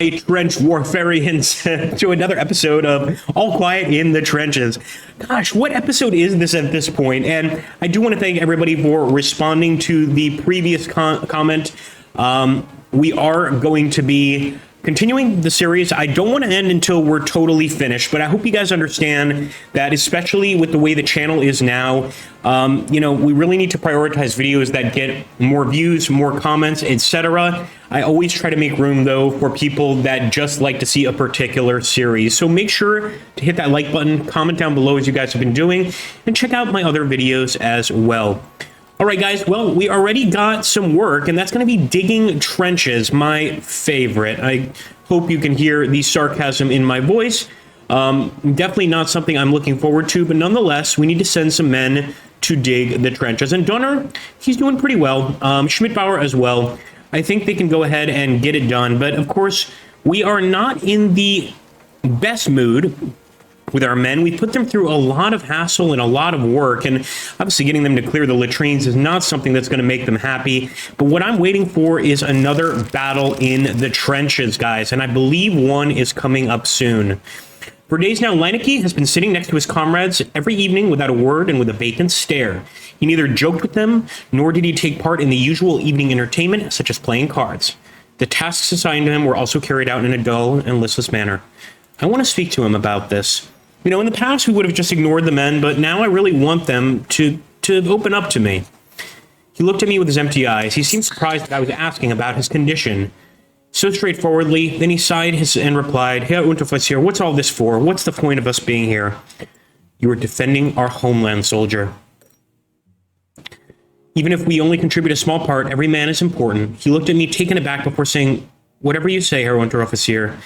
Trench warfarians to another episode of All Quiet in the Trenches. Gosh, what episode is this at this point? And I do want to thank everybody for responding to the previous comment. We are going to be continuing the series. I don't want to end until we're totally finished, but I hope you guys understand that, especially with the way the channel is now, we really need to prioritize videos that get more views, more comments, etc. I always try to make room, though, for people that just like to see a particular series. So make sure to hit that like button, comment down below as you guys have been doing, and check out my other videos as well. All right, guys, well, we already got some work, and that's going to be digging trenches, my favorite. I hope you can hear the sarcasm in my voice. Definitely not something I'm looking forward to, but nonetheless, we need to send some men to dig the trenches. And Donner, he's doing pretty well. Schmidbauer as well. I think they can go ahead and get it done. But, of course, we are not in the best mood with our men. We put them through a lot of hassle and a lot of work, and obviously getting them to clear the latrines is not something that's going to make them happy. But what I'm waiting for is another battle in the trenches, guys, and I believe one is coming up soon. For days now, Linnecke has been sitting next to his comrades every evening without a word and with a vacant stare. He neither joked with them, nor did he take part in the usual evening entertainment, such as playing cards. The tasks assigned to him were also carried out in a dull and listless manner. I want to speak to him about this. You know, in the past, we would have just ignored the men, but now I really want them to open up to me. He looked at me with his empty eyes. He seemed surprised that I was asking about his condition. So straightforwardly, then he sighed and replied, Herr Unteroffizier, what's all this for? What's the point of us being here? You are defending our homeland, soldier. Even if we only contribute a small part, every man is important. He looked at me, taken aback, before saying, whatever you say, Herr Unteroffizier.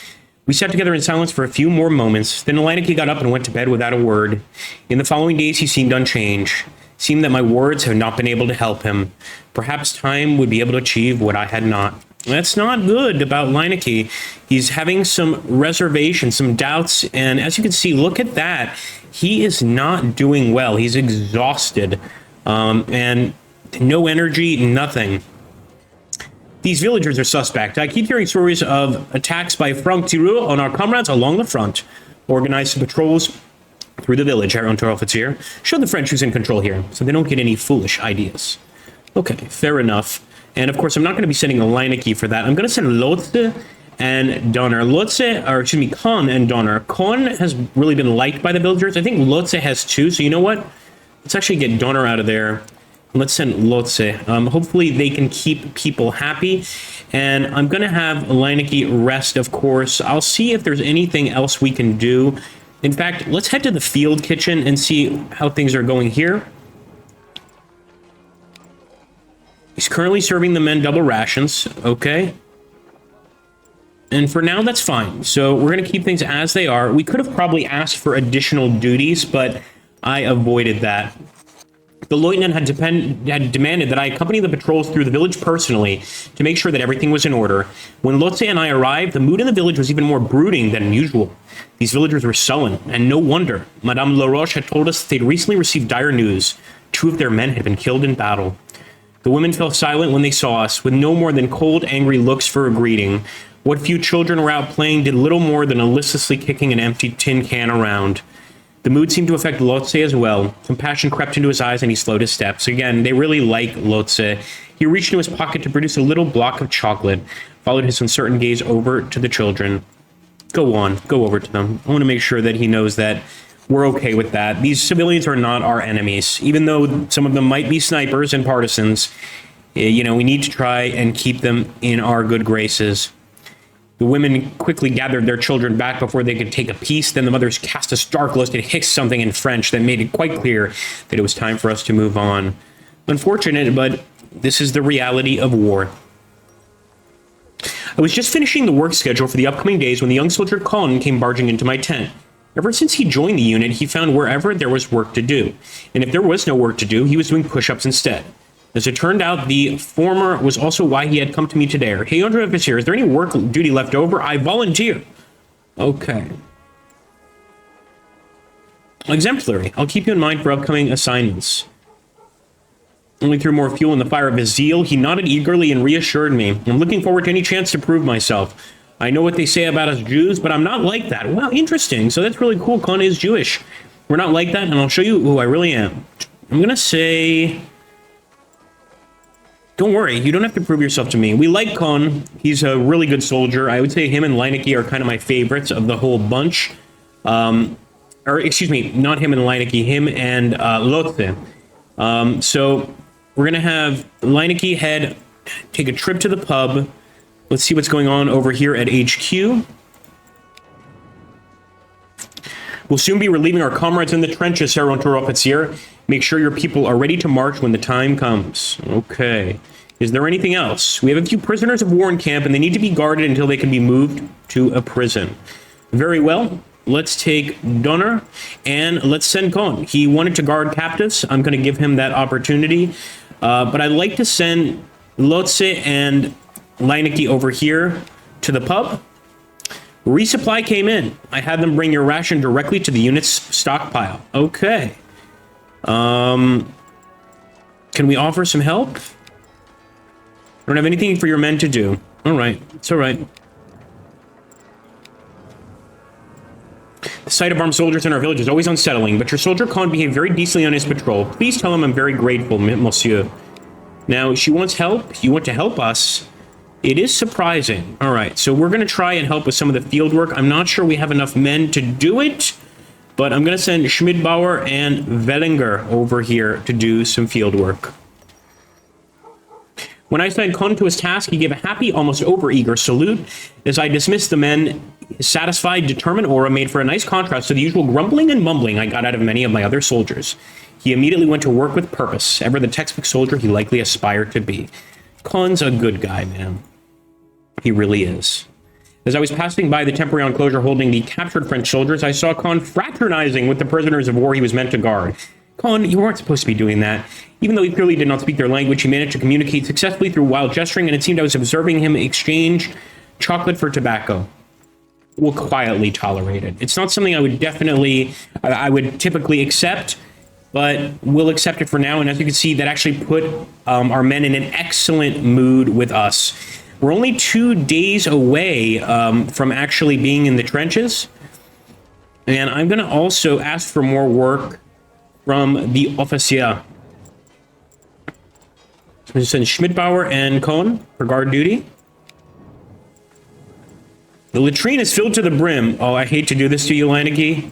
We sat together in silence for a few more moments. Then Linnecke got up and went to bed without a word. In the following days, he seemed unchanged. It seemed that my words have not been able to help him. Perhaps time would be able to achieve what I had not. That's not good about Linnecke. He's having some reservations, some doubts, and as you can see, look at that. He is not doing well. He's exhausted, and no energy, nothing. These villagers are suspect. I keep hearing stories of attacks by Frank Tirou on our comrades along the front. Organize patrols through the village, Herr Unteroffizier. Show the French who's in control here, so they don't get any foolish ideas. Okay, fair enough. And of course, I'm not going to be sending a Linnecke for that. I'm going to send Lotze and Donner. Kohn and Donner. Kohn has really been liked by the villagers. I think Lotze has too, so you know what? Let's actually get Donner out of there. Let's send Lotze. Hopefully they can keep people happy. And I'm going to have Linnecke rest, of course. I'll see if there's anything else we can do. In fact, let's head to the field kitchen and see how things are going here. He's currently serving the men double rations. Okay. And for now, that's fine. So we're going to keep things as they are. We could have probably asked for additional duties, but I avoided that. The lieutenant had demanded that I accompany the patrols through the village personally to make sure that everything was in order. When Lotze and I arrived, the mood in the village was even more brooding than usual. These villagers were sullen, and no wonder. Madame Laroche had told us they'd recently received dire news. 2 of their men had been killed in battle. The women fell silent when they saw us, with no more than cold, angry looks for a greeting. What few children were out playing did little more than listlessly kicking an empty tin can around. The mood seemed to affect Lotze as well. Compassion crept into his eyes and he slowed his steps. Again, they really like Lotze. He reached into his pocket to produce a little block of chocolate, followed his uncertain gaze over to the children. Go on, go over to them. I want to make sure that he knows that we're okay with that. These civilians are not our enemies. Even though some of them might be snipers and partisans, we need to try and keep them in our good graces. The women quickly gathered their children back before they could take a piece. Then the mothers cast a stark look and hissed something in French that made it quite clear that it was time for us to move on. Unfortunate, but this is the reality of war. I was just finishing the work schedule for the upcoming days when the young soldier Kohn came barging into my tent. Ever since he joined the unit, he found wherever there was work to do. And if there was no work to do, he was doing push-ups instead. As it turned out, the former was also why he had come to me today. Hey, Underofficer, is there any work duty left over? I volunteer. Okay. Exemplary. I'll keep you in mind for upcoming assignments. Only threw more fuel in the fire of his zeal. He nodded eagerly and reassured me. I'm looking forward to any chance to prove myself. I know what they say about us Jews, but I'm not like that. Wow, interesting. So that's really cool. Kohn is Jewish. We're not like that, and I'll show you who I really am. I'm going to say... Don't worry, you don't have to prove yourself to me. We like Kohn. He's a really good soldier. I would say him and Linnecke are kind of my favorites of the whole bunch. Or, excuse me, not him and Linnecke, him and Lotse. So we're going to have Linnecke take a trip to the pub. Let's see what's going on over here at HQ. We'll soon be relieving our comrades in the trenches, Herr Unteroffizier. Make sure your people are ready to march when the time comes. Okay. Is there anything else? We have a few prisoners of war in camp, and they need to be guarded until they can be moved to a prison. Very well. Let's take Donner, and let's send Kohn. He wanted to guard captives. I'm going to give him that opportunity. But I'd like to send Lotse and Linnecke over here to the pub. Resupply came in. I had them bring your ration directly to the unit's stockpile. Okay. Can we offer some help? I don't have anything for your men to do. All right. It's all right. The sight of armed soldiers in our village is always unsettling, but your soldier Kohn behaved very decently on his patrol. Please tell him I'm very grateful, monsieur. Now, she wants help. You want to help us? It is surprising. All right, so we're going to try and help with some of the field work. I'm not sure we have enough men to do it, but I'm going to send Schmidbauer and Wellinger over here to do some field work. When I sent Kohn to his task, he gave a happy, almost over-eager salute. As I dismissed the men, his satisfied, determined aura made for a nice contrast to the usual grumbling and mumbling I got out of many of my other soldiers. He immediately went to work with purpose, ever the textbook soldier he likely aspired to be. Kohn's a good guy, man. He really is. As I was passing by the temporary enclosure holding the captured French soldiers, I saw Kohn fraternizing with the prisoners of war he was meant to guard. Kohn, you weren't supposed to be doing that. Even though he clearly did not speak their language, he managed to communicate successfully through wild gesturing, and it seemed I was observing him exchange chocolate for tobacco. We'll quietly tolerate it. It's not something I would typically accept, but we'll accept it for now. And as you can see, that actually put our men in an excellent mood with us. We're only 2 days away from actually being in the trenches. And I'm going to also ask for more work from the officer. So we send Schmidbauer and Kohn for guard duty. The latrine is filled to the brim. Oh, I hate to do this to you, Linnecke.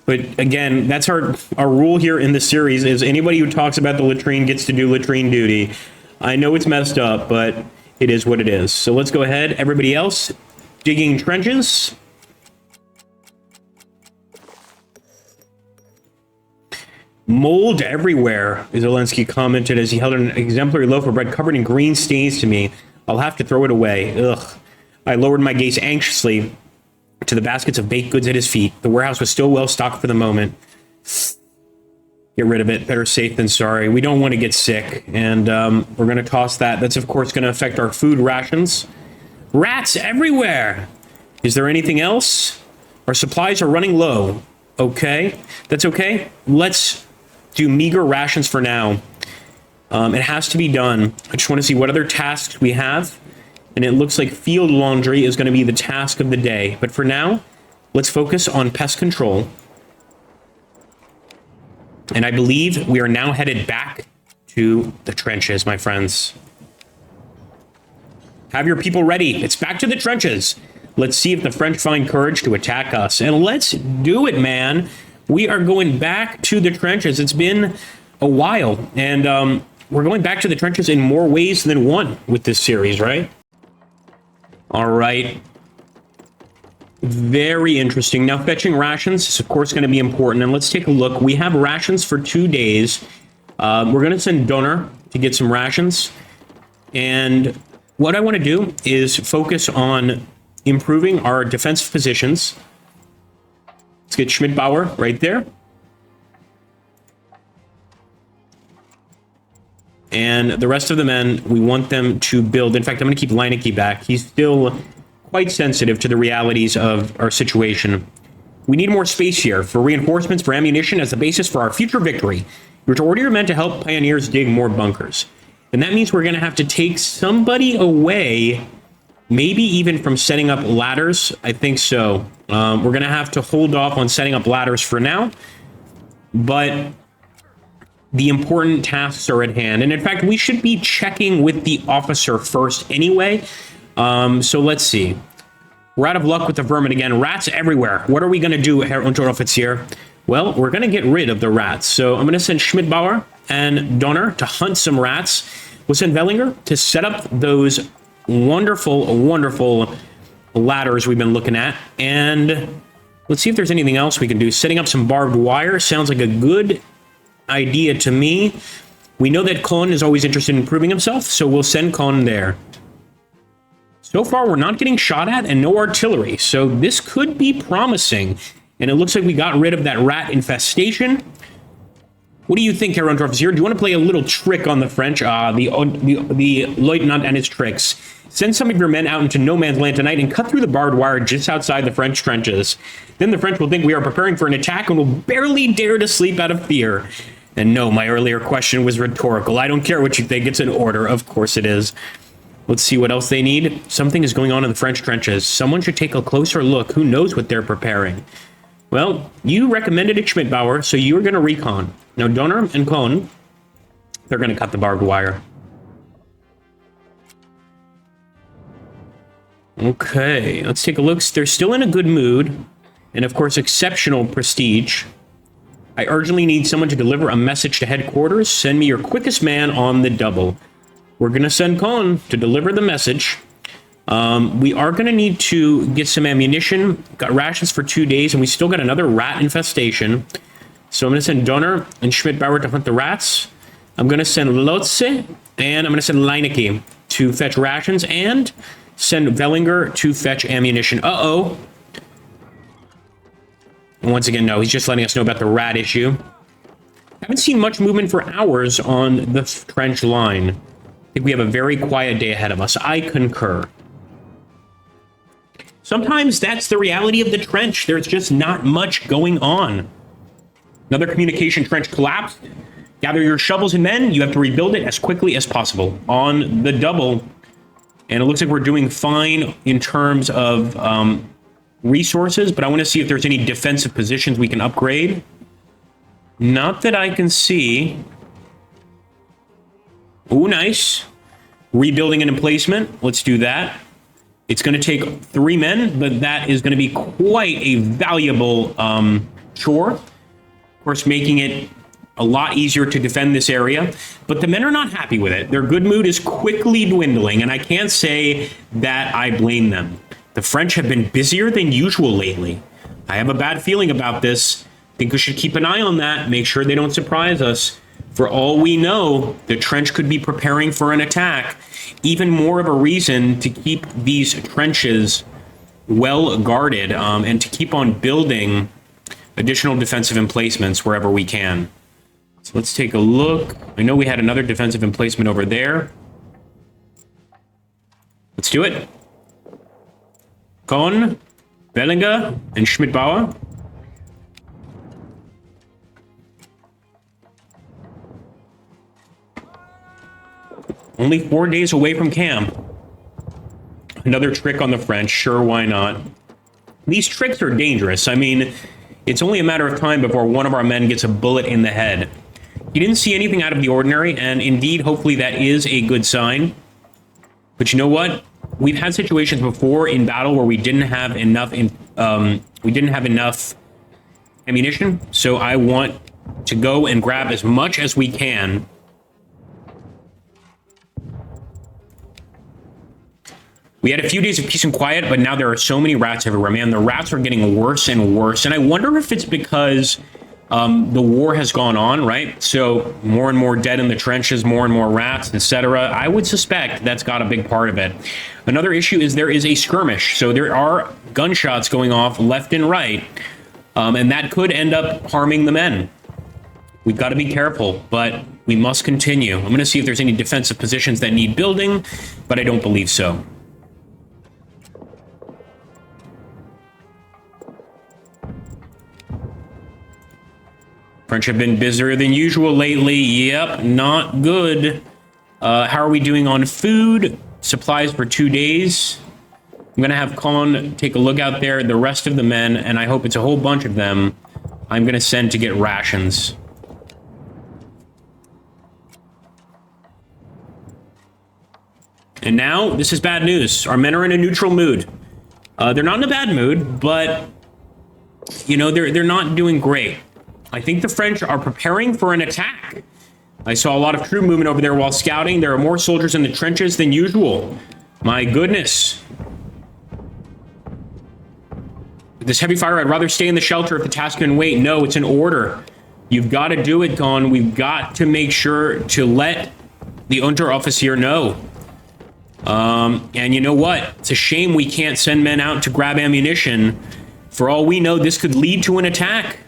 But again, that's our rule here in the series, is anybody who talks about the latrine gets to do latrine duty. I know it's messed up, but it is what it is. So let's go ahead. Everybody else, digging trenches. Mold everywhere, Zelensky commented as he held an exemplary loaf of bread covered in green stains to me. I'll have to throw it away. Ugh. I lowered my gaze anxiously to the baskets of baked goods at his feet. The warehouse was still well stocked for the moment. Get rid of it. Better safe than sorry. We don't want to get sick, and we're going to toss that. That's, of course, going to affect our food rations. Rats everywhere! Is there anything else? Our supplies are running low. Okay. That's okay. Let's do meager rations for now. It has to be done. I just want to see what other tasks we have. And it looks like field laundry is going to be the task of the day. But for now, let's focus on pest control. And I believe we are now headed back to the trenches, my friends. Have your people ready. It's back to the trenches. Let's see if the French find courage to attack us. And let's do it, man. We are going back to the trenches. It's been a while. And we're going back to the trenches in more ways than one with this series, right? All right. Very interesting. Now, fetching rations is, of course, going to be important. And let's take a look. We have rations for 2 days. We're going to send Donner to get some rations. And what I want to do is focus on improving our defensive positions. Let's get Schmidbauer right there. And the rest of the men, we want them to build. In fact, I'm going to keep Linnecke back. He's still quite sensitive to the realities of our situation. We need more space here for reinforcements, for ammunition as the basis for our future victory. You're to order your men to help pioneers dig more bunkers. And that means we're going to have to take somebody away maybe even from setting up ladders. I think so. We're going to have to hold off on setting up ladders for now, but the important tasks are at hand. And in fact, we should be checking with the officer first anyway. So let's see. We're out of luck with the vermin again. Rats everywhere. What are we going to do, Herr Unteroffizier? Well, we're going to get rid of the rats. So I'm going to send Schmidbauer and Donner to hunt some rats. We'll send Wellinger to set up those wonderful, wonderful ladders we've been looking at. And let's see if there's anything else we can do. Setting up some barbed wire sounds like a good idea to me. We know that Kohn is always interested in proving himself, so we'll send Kohn there. So far, we're not getting shot at and no artillery, so this could be promising. And it looks like we got rid of that rat infestation. What do you think, Herr Unteroffizier? Do you want to play a little trick on the French? The lieutenant and his tricks. Send some of your men out into no man's land tonight and cut through the barbed wire just outside the French trenches. Then the French will think we are preparing for an attack and will barely dare to sleep out of fear. And no, my earlier question was rhetorical. I don't care what you think. It's an order. Of course it is. Let's see what else they need. Something is going on in the French trenches. Someone should take a closer look. Who knows what they're preparing? Well, you recommended it, Schmidbauer, so you're going to recon. Now, Donner and Kohn, they're going to cut the barbed wire. Okay, let's take a look. They're still in a good mood, and of course, exceptional prestige. I urgently need someone to deliver a message to headquarters. Send me your quickest man on the double. We're going to send Kohn to deliver the message. We are going to need to get some ammunition. Got rations for 2 days, and we still got another rat infestation. So I'm going to send Donner and Schmidbauer to hunt the rats. I'm going to send Lotze, and I'm going to send Linnecke to fetch rations, and send Wellinger to fetch ammunition. Uh-oh. And once again, no, he's just letting us know about the rat issue. Haven't seen much movement for hours on the trench line. I think we have a very quiet day ahead of us. I concur. Sometimes that's the reality of the trench. There's just not much going on. Another communication trench collapsed. Gather your shovels and men. You have to rebuild it as quickly as possible on the double. And it looks like we're doing fine in terms of resources, but I want to see if there's any defensive positions we can upgrade. Not that I can see. Ooh, nice. Rebuilding an emplacement. Let's do that. It's going to take 3 men, but that is going to be quite a valuable chore. Of course, making it a lot easier to defend this area. But the men are not happy with it. Their good mood is quickly dwindling, and I can't say that I blame them. The French have been busier than usual lately. I have a bad feeling about this. I think we should keep an eye on that, make sure they don't surprise us. For all we know, the trench could be preparing for an attack. Even more of a reason to keep these trenches well guarded and to keep on building additional defensive emplacements wherever we can. So let's take a look. I know we had another defensive emplacement over there. Let's do it. Kohn, Wellinger, and Schmidbauer. Only 4 days away from camp. Another trick on the French. Sure, why not? These tricks are dangerous. I mean, it's only a matter of time before one of our men gets a bullet in the head. He didn't see anything out of the ordinary, and indeed, hopefully that is a good sign. But you know what? We've had situations before in battle where we didn't have enough ammunition, so I want to go and grab as much as we can. We had a few days of peace and quiet, but now there are so many rats everywhere. Man, the rats are getting worse and worse. And I wonder if it's because the war has gone on, right? So more and more dead in the trenches, more and more rats, etc. I would suspect that's got a big part of it. Another issue is there is a skirmish. So there are gunshots going off left and right. And that could end up harming the men. We've got to be careful, but we must continue. I'm going to see if there's any defensive positions that need building, but I don't believe so. French have been busier than usual lately. Yep, not good. How are we doing on food? Supplies for 2 days. I'm going to have Kohn take a look out there. The rest of the men, and I hope it's a whole bunch of them, I'm going to send to get rations. And now, this is bad news. Our men are in a neutral mood. They're not in a bad mood, but, you know, they're not doing great. I think the French are preparing for an attack. I saw a lot of troop movement over there while scouting. There are more soldiers in the trenches than usual. My goodness. This heavy fire, I'd rather stay in the shelter if the task can wait. No, it's an order. You've got to do it, Kohn. We've got to make sure to let the Unteroffizier know. And you know what? It's a shame we can't send men out to grab ammunition. For all we know, this could lead to an attack.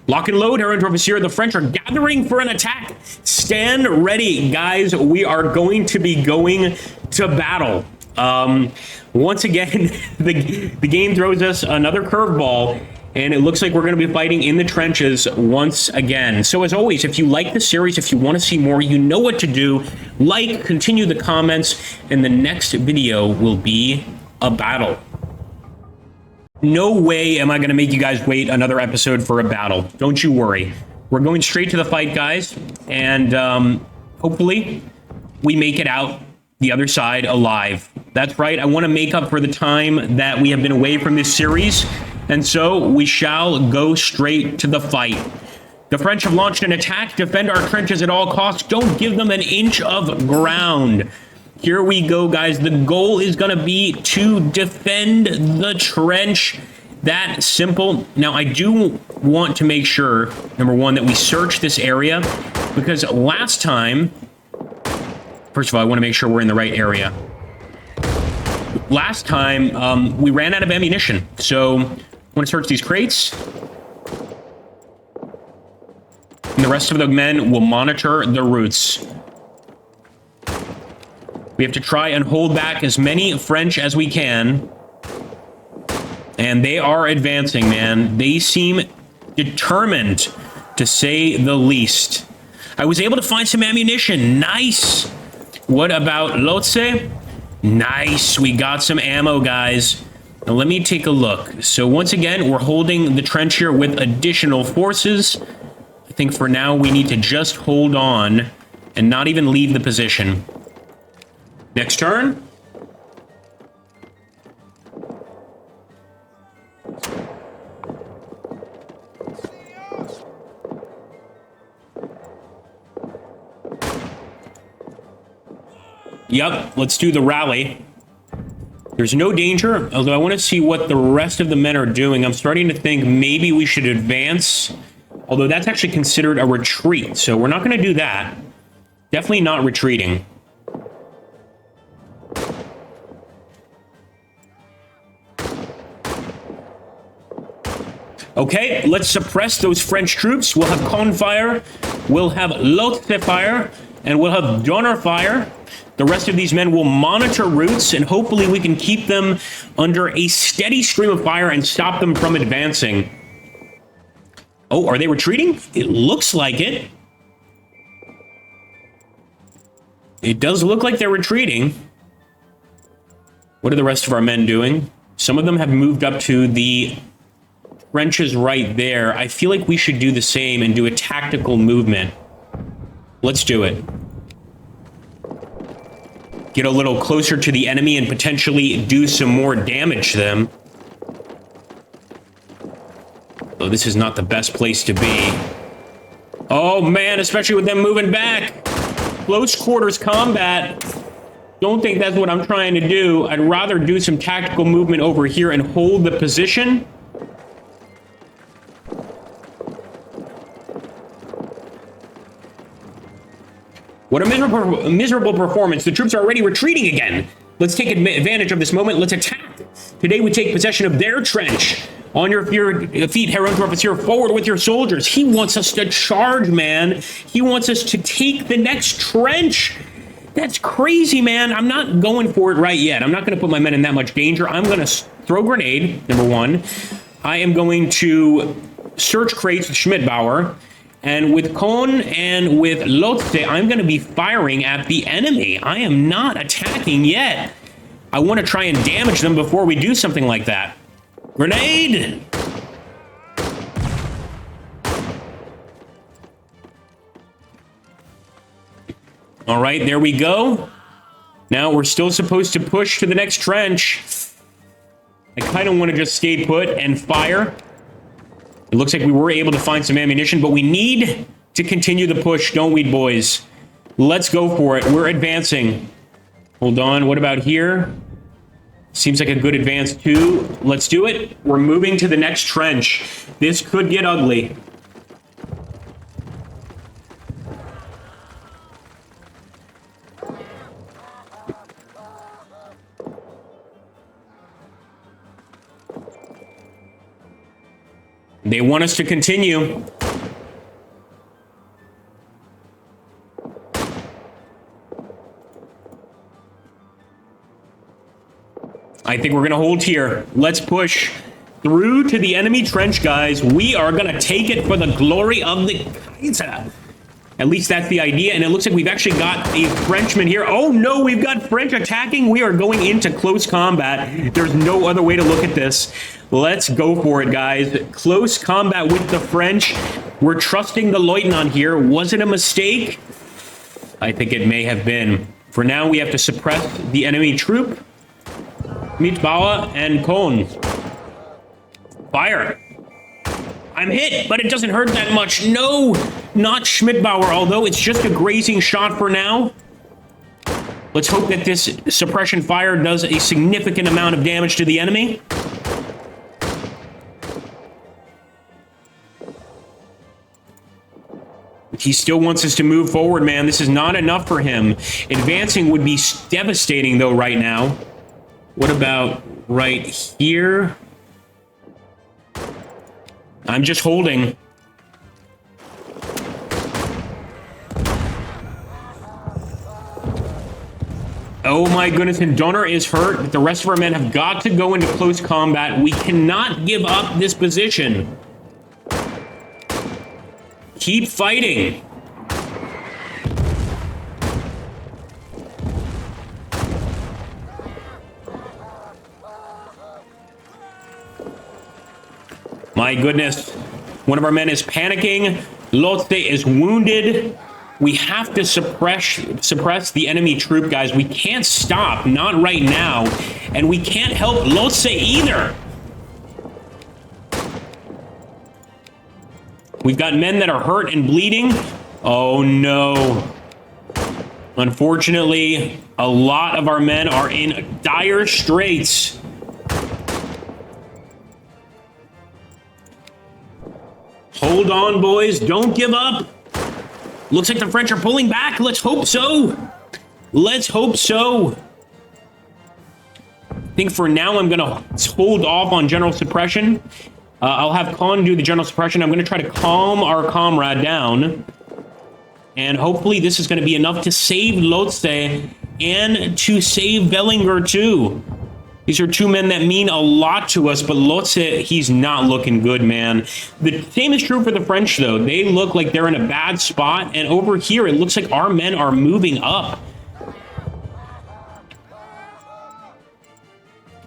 Lock and load, Herr Unteroffizier. The French are gathering for an attack. Stand ready, guys. We are going to be going to battle. Once again, the game throws us another curveball, and it looks like we're going to be fighting in the trenches once again. So as always, if you like the series, if you want to see more, you know what to do. Like, continue the comments, and the next video will be a battle. No way am I going to make you guys wait another episode for a battle. Don't you worry. We're going straight to the fight, guys, and hopefully we make it out the other side alive. That's right. I want to make up for the time that we have been away from this series, and so we shall go straight to the fight. The French have launched an attack. Defend our trenches at all costs. Don't give them an inch of ground. Here we go, guys. The goal is going to be to defend the trench. That simple. Now, I do want to make sure, number one, that we search this area, because last time, first of all, I want to make sure we're in the right area. Last time, we ran out of ammunition, so I want to search these crates. And the rest of the men will monitor the routes. We have to try and hold back as many French as we can. And they are advancing, man. They seem determined, to say the least. I was able to find some ammunition. Nice. What about Lotse? Nice. We got some ammo, guys. Now, let me take a look. So, once again, we're holding the trench here with additional forces. I think for now, we need to just hold on and not even leave the position. Next turn. Yep, let's do the rally. There's no danger, although I want to see what the rest of the men are doing. I'm starting to think maybe we should advance, although that's actually considered a retreat, so we're not going to do that. Definitely not retreating. Okay, let's suppress those French troops. We'll have Kohn fire, we'll have Lotse fire, and we'll have Donner fire. The rest of these men will monitor routes, and hopefully we can keep them under a steady stream of fire and stop them from advancing. Oh, are they retreating? It looks like it. It does look like they're retreating. What are the rest of our men doing? Some of them have moved up to the trenches right there. I feel like we should do the same and do a tactical movement. Let's do it. Get a little closer to the enemy and potentially do some more damage to them. Oh, this is not the best place to be. Oh man, especially with them moving back. Close quarters combat. Don't think that's what I'm trying to do. I'd rather do some tactical movement over here and hold the position. What a miserable performance. The troops are already retreating again. Let's take advantage of this moment. Let's attack. Today we take possession of their trench. On your feet, Herr Unteroffizier, forward with your soldiers. He wants us to charge, man. He wants us to take the next trench. That's crazy, man. I'm not going for it right yet. I'm not going to put my men in that much danger. I'm going to throw a grenade, number one. I am going to search crates with Schmidbauer. And with Kohn and with Lotse, I'm going to be firing at the enemy. I am not attacking yet. I want to try and damage them before we do something like that. Grenade! All right, there we go. Now we're still supposed to push to the next trench. I kind of want to just stay put and fire. It looks like we were able to find some ammunition, but we need to continue the push, don't we, boys? Let's go for it. We're advancing. Hold on. What about here? Seems like a good advance, too. Let's do it. We're moving to the next trench. This could get ugly. They want us to continue. I think we're going to hold here. Let's push through to the enemy trench, guys. We are going to take it for the glory of the Kaiser. At least that's the idea. And it looks like we've actually got a Frenchman here. Oh, no, we've got French attacking. We are going into close combat. There's no other way to look at this. Let's go for it, guys. Close combat with the French. We're trusting the Lieutenant here. Was it a mistake? I think it may have been. For now, we have to suppress the enemy troop. Mitbauer and Kohn. Fire. I'm hit, but it doesn't hurt that much. No, not Schmidbauer, although it's just a grazing shot for now. Let's hope that this suppression fire does a significant amount of damage to the enemy. He still wants us to move forward, man. This is not enough for him. Advancing would be devastating, though, right now. What about right here? I'm just holding. Oh my goodness, and Donner is hurt, but the rest of our men have got to go into close combat. We cannot give up this position. Keep fighting. My goodness. One of our men is panicking. Lotse is wounded. We have to suppress the enemy troop, guys. We can't stop, not right now. And we can't help Lotse either. We've got men that are hurt and bleeding. Oh, no. Unfortunately, a lot of our men are in dire straits. Hold on, boys. Don't give up. Looks like the French are pulling back. Let's hope so. Let's hope so. I think for now I'm going to hold off on general suppression. I'll have Kohn do the general suppression. I'm going to try to calm our comrade down. And hopefully this is going to be enough to save Lotse and to save Wellinger too. These are two men that mean a lot to us, but Lotse, he's not looking good, man. The same is true for the French, though. They look like they're in a bad spot, and over here, it looks like our men are moving up.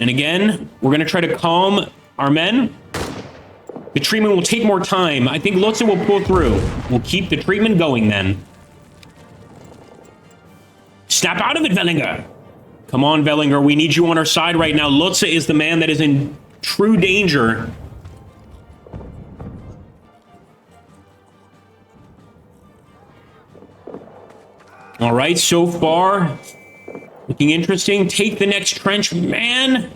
And again, we're going to try to calm our men. The treatment will take more time. I think Lotse will pull through. We'll keep the treatment going, then. Snap out of it, Wellinger. Come on, Wellinger. We need you on our side right now. Lotse is the man that is in true danger. All right, so far, looking interesting. Take the next trench, man.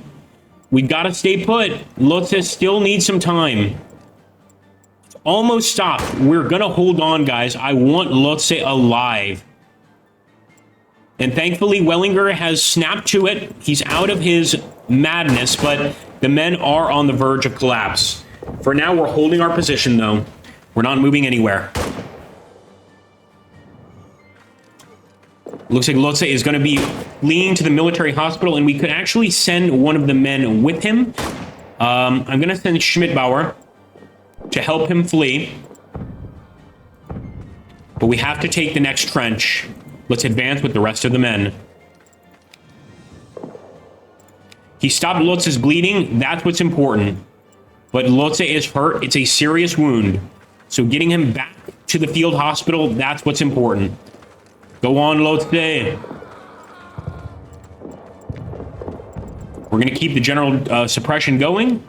We gotta stay put. Lotse still needs some time. It's almost stopped. We're gonna hold on, guys. I want Lotse alive. And thankfully, Wellinger has snapped to it. He's out of his madness, but the men are on the verge of collapse. For now, we're holding our position, though. We're not moving anywhere. Looks like Lotse is going to be fleeing to the military hospital, and we could actually send one of the men with him. I'm going to send Schmidbauer to help him flee. But we have to take the next trench. Let's advance with the rest of the men. He stopped Lotz's bleeding. That's what's important. But Lotze is hurt. It's a serious wound. So getting him back to the field hospital, that's what's important. Go on, Lotze. We're going to keep the general suppression going.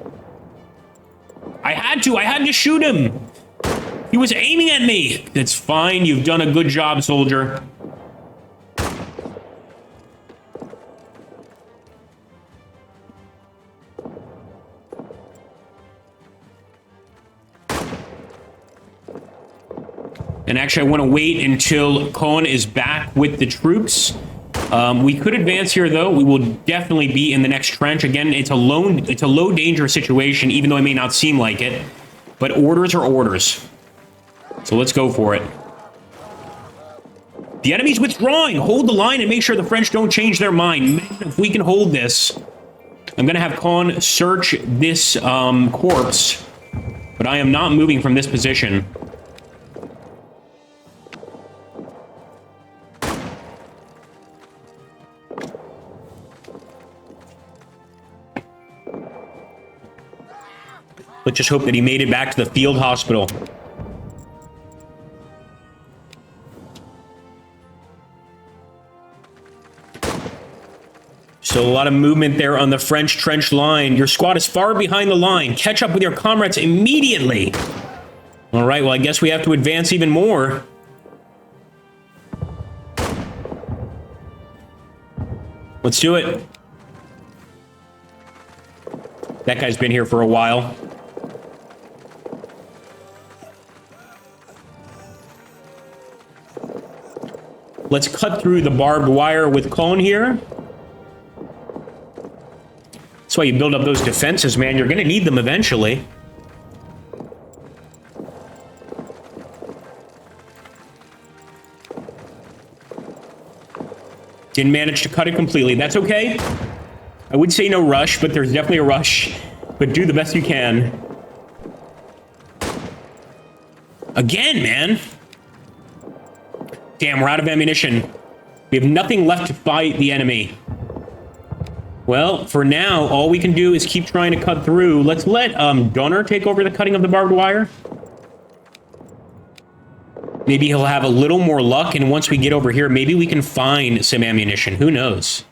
I had to shoot him. He was aiming at me. That's fine. You've done a good job, soldier. And actually, I want to wait until Kohn is back with the troops. We could advance here, though. We will definitely be in the next trench. Again, it's a low danger situation, even though it may not seem like it. But orders are orders. So let's go for it. The enemy's withdrawing. Hold the line and make sure the French don't change their mind. Man, if we can hold this, I'm going to have Kohn search this corpse. But I am not moving from this position. Let's just hope that he made it back to the field hospital. So a lot of movement there on the French trench line. Your squad is far behind the line. Catch up with your comrades immediately. All right, well, I guess we have to advance even more. Let's do it. That guy's been here for a while. Let's cut through the barbed wire with Kohn here. That's why you build up those defenses, man. You're going to need them eventually. Didn't manage to cut it completely. That's okay. I would say no rush, but there's definitely a rush. But do the best you can. Again, man. Damn, we're out of ammunition. We have nothing left to fight the enemy. Well, for now, all we can do is keep trying to cut through. Let's let Donner take over the cutting of the barbed wire. Maybe he'll have a little more luck, and once we get over here, maybe we can find some ammunition. Who knows?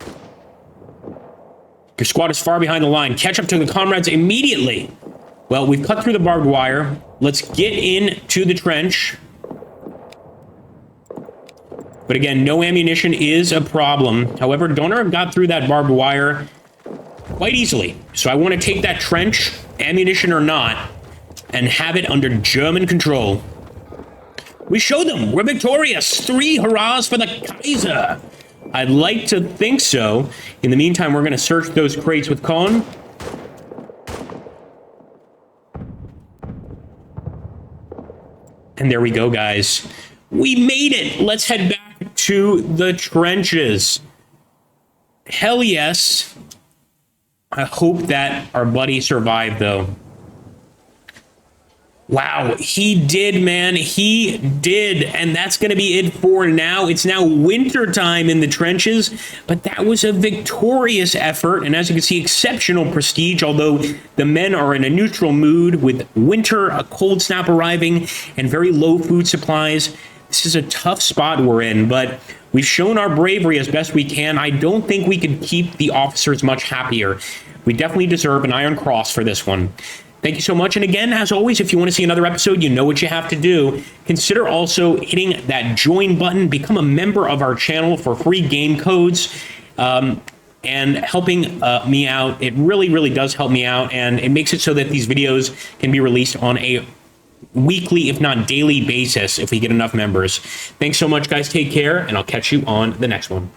Your squad is far behind the line. Catch up to the comrades immediately. Well, we've cut through the barbed wire. Let's get into the trench. But again, no ammunition is a problem. However, Donner got through that barbed wire quite easily. So I want to take that trench, ammunition or not, and have it under German control. We show them we're victorious. 3 hurrahs for the Kaiser. I'd like to think so. In the meantime, we're going to search those crates with Kohn. And there we go, guys. We made it. Let's head back to the trenches. Hell yes. I hope that our buddy survived, though. Wow, he did, man. He did. And that's going to be it for now. It's now winter time in the trenches, but that was a victorious effort. And as you can see, exceptional prestige, although the men are in a neutral mood with winter, a cold snap arriving, and very low food supplies. This is a tough spot we're in, but we've shown our bravery as best we can. I don't think we could keep the officers much happier. We definitely deserve an Iron Cross for this one. Thank you so much. And again, as always, if you want to see another episode, you know what you have to do. Consider also hitting that join button, become a member of our channel for free game codes, and helping me out. It really, really does help me out, and it makes it so that these videos can be released on a weekly, if not daily basis, if we get enough members. Thanks so much, guys. Take care, and I'll catch you on the next one.